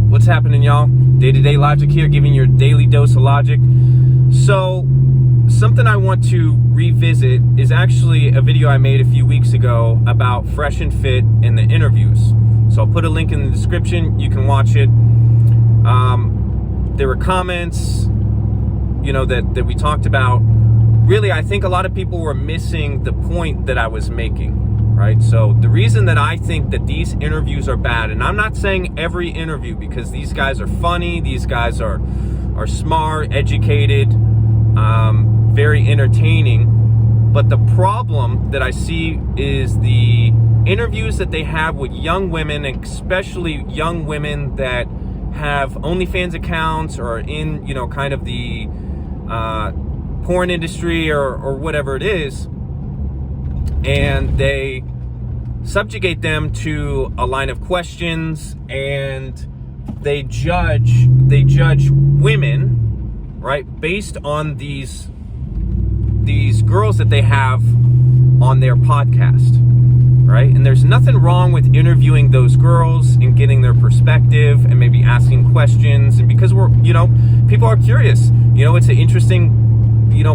What's happening, y'all? Day-to-day logic here, giving your daily dose of logic. So, something I want to revisit is actually a video I made a few weeks ago about Fresh and Fit and the interviews. So I'll put a link in the description. You can watch it. There were comments, that we talked about. Really, I think a lot of people were missing the point that I was making. Right? So the reason that I think that these interviews are bad, and I'm not saying every interview, because these guys are funny, these guys are smart, educated, very entertaining, but the problem that I see is the interviews that they have with young women, especially young women that have OnlyFans accounts or in, kind of the porn industry or whatever it is, and they subjugate them to a line of questions, and they judge women, right, based on these girls that they have on their podcast, right? And there's nothing wrong with interviewing those girls and getting their perspective and maybe asking questions, and because we're, people are curious, it's an interesting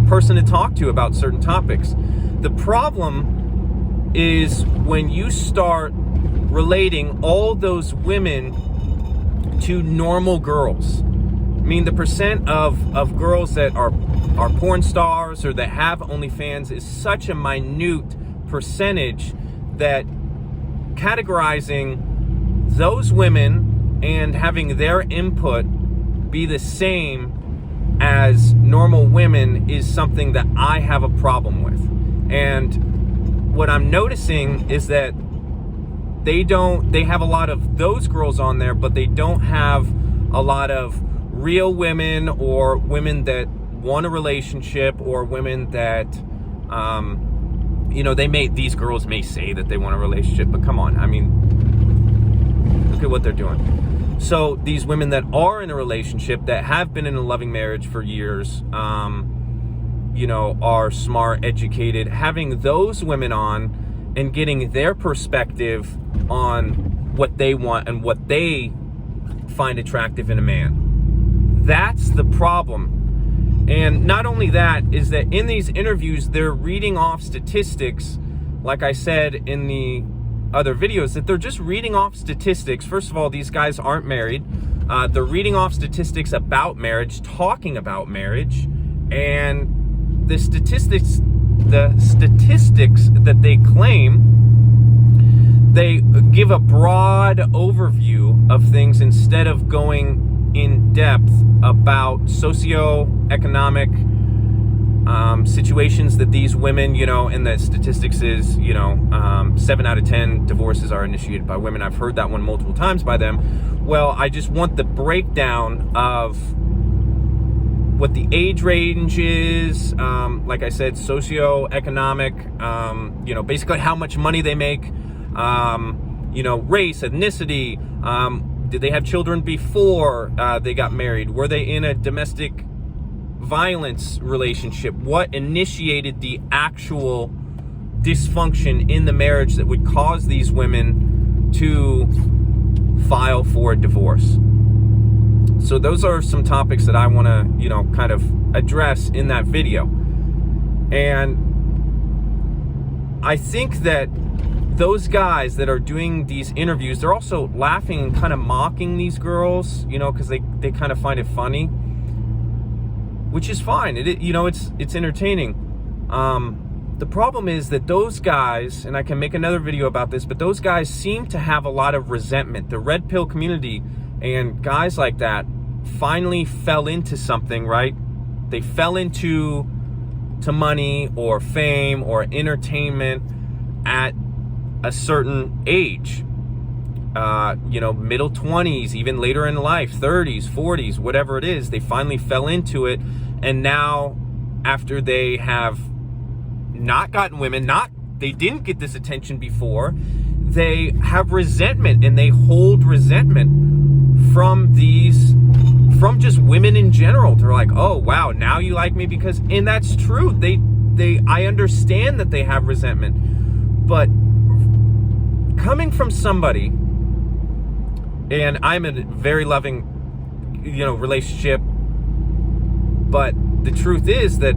person to talk to about certain topics. The problem is when you start relating all those women to normal girls. I mean, the percent of girls that are porn stars or that have OnlyFans is such a minute percentage that categorizing those women and having their input be the same as normal women is something that I have a problem with. And what I'm noticing is that they have a lot of those girls on there, but they don't have a lot of real women or women that want a relationship or women that, these girls may say that they want a relationship, but come on, I mean, look at what they're doing. So these women that are in a relationship, that have been in a loving marriage for years, are smart, educated, having those women on and getting their perspective on what they want and what they find attractive in a man. That's the problem. And not only that, is that in these interviews, they're reading off statistics, like I said in the other videos, that they're just reading off statistics. First of all, these guys aren't married. They're reading off statistics about marriage, talking about marriage, and the statistics that they claim, they give a broad overview of things instead of going in depth about socioeconomic situations that these women, and the statistics is, 7 out of 10 divorces are initiated by women. I've heard that one multiple times by them. Well, I just want the breakdown of what the age range is, like I said, socioeconomic, basically how much money they make, race, ethnicity, did they have children before they got married? Were they in a domestic violence relationship? What initiated the actual dysfunction in the marriage that would cause these women to file for a divorce? So those are some topics that I want to, kind of address in that video. And I think that those guys that are doing these interviews, they're also laughing and kind of mocking these girls, because they kind of find it funny, which is fine. It's entertaining. The problem is that those guys, and I can make another video about this, but those guys seem to have a lot of resentment. The red pill community and guys like that finally fell into something, right? They fell into money or fame or entertainment at a certain age, middle 20s, even later in life, 30s, 40s, whatever it is. They finally fell into it, and now after they have not gotten women, they didn't get this attention before, they have resentment, and they hold resentment from just women in general. They're like, oh wow, now you like me because, and that's true, I understand that they have resentment, but coming from somebody And I'm in a very loving, relationship. But the truth is that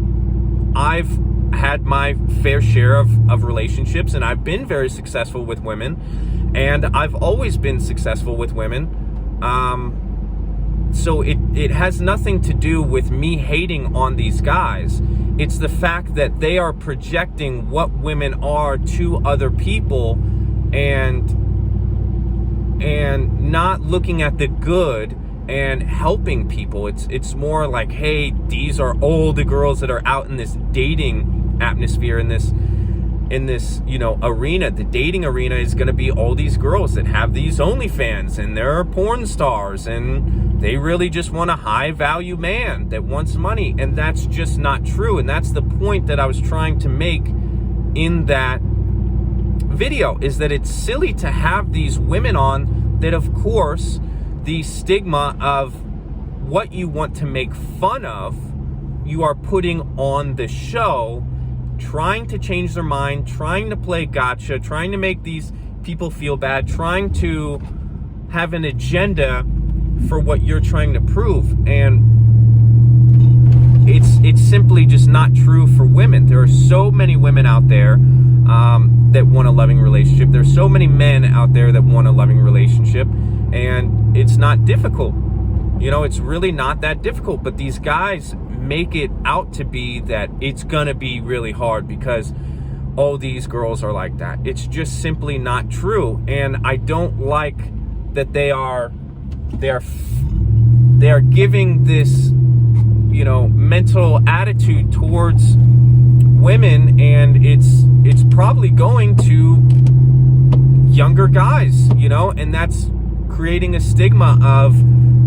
I've had my fair share of relationships, and I've been very successful with women, and I've always been successful with women. So it has nothing to do with me hating on these guys. It's the fact that they are projecting what women are to other people and not looking at the good and helping people. It's more like, hey, these are all the girls that are out in this dating atmosphere, in this arena. The dating arena is going to be all these girls that have these OnlyFans, and they're porn stars, and they really just want a high value man that wants money. And that's just not true. And that's the point that I was trying to make in that video, is that it's silly to have these women on that, of course, the stigma of what you want to make fun of, you are putting on the show, trying to change their mind, trying to play gotcha, trying to make these people feel bad, trying to have an agenda for what you're trying to prove. And it's simply just not true for women. There are so many women out there that want a loving relationship. There's so many men out there that want a loving relationship, and it's not difficult. It's really not that difficult. But these guys make it out to be that it's gonna be really hard because all these girls are like that. It's just simply not true. And I don't like that they are giving this mental attitude towards women, and it's probably going to younger guys, and that's creating a stigma of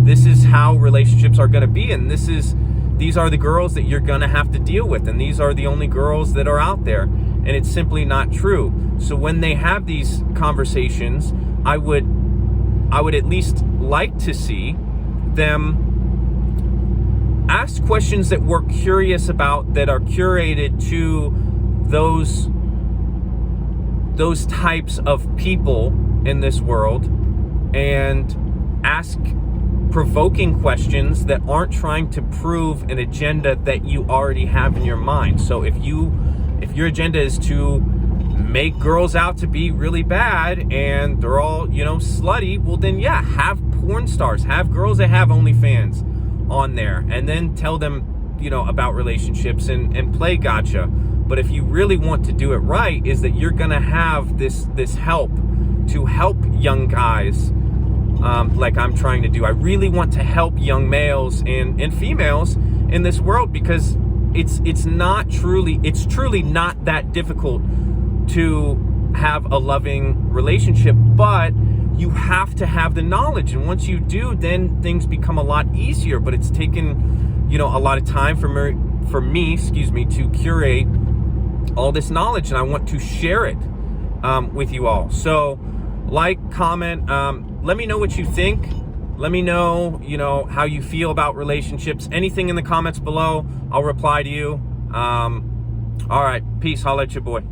this is how relationships are going to be, and these are the girls that you're going to have to deal with, and these are the only girls that are out there. And it's simply not true. So when they have these conversations, I would at least like to see them ask questions that we're curious about, that are curated to those types of people in this world, and ask provoking questions that aren't trying to prove an agenda that you already have in your mind. So if your agenda is to make girls out to be really bad and they're all, slutty, well then yeah, have porn stars, have girls that have OnlyFans on there, and then tell them, about relationships and play gotcha. But if you really want to do it right, is that you're gonna have this help to help young guys, like I'm trying to do. I really want to help young males and females in this world, because it's truly not that difficult to have a loving relationship, but you have to have the knowledge. And once you do, then things become a lot easier. But it's taken, a lot of time for me, to curate all this knowledge, and I want to share it with you all. So like, comment, let me know what you think. Let me know, how you feel about relationships. Anything in the comments below, I'll reply to you. All right, peace. Holla at your boy.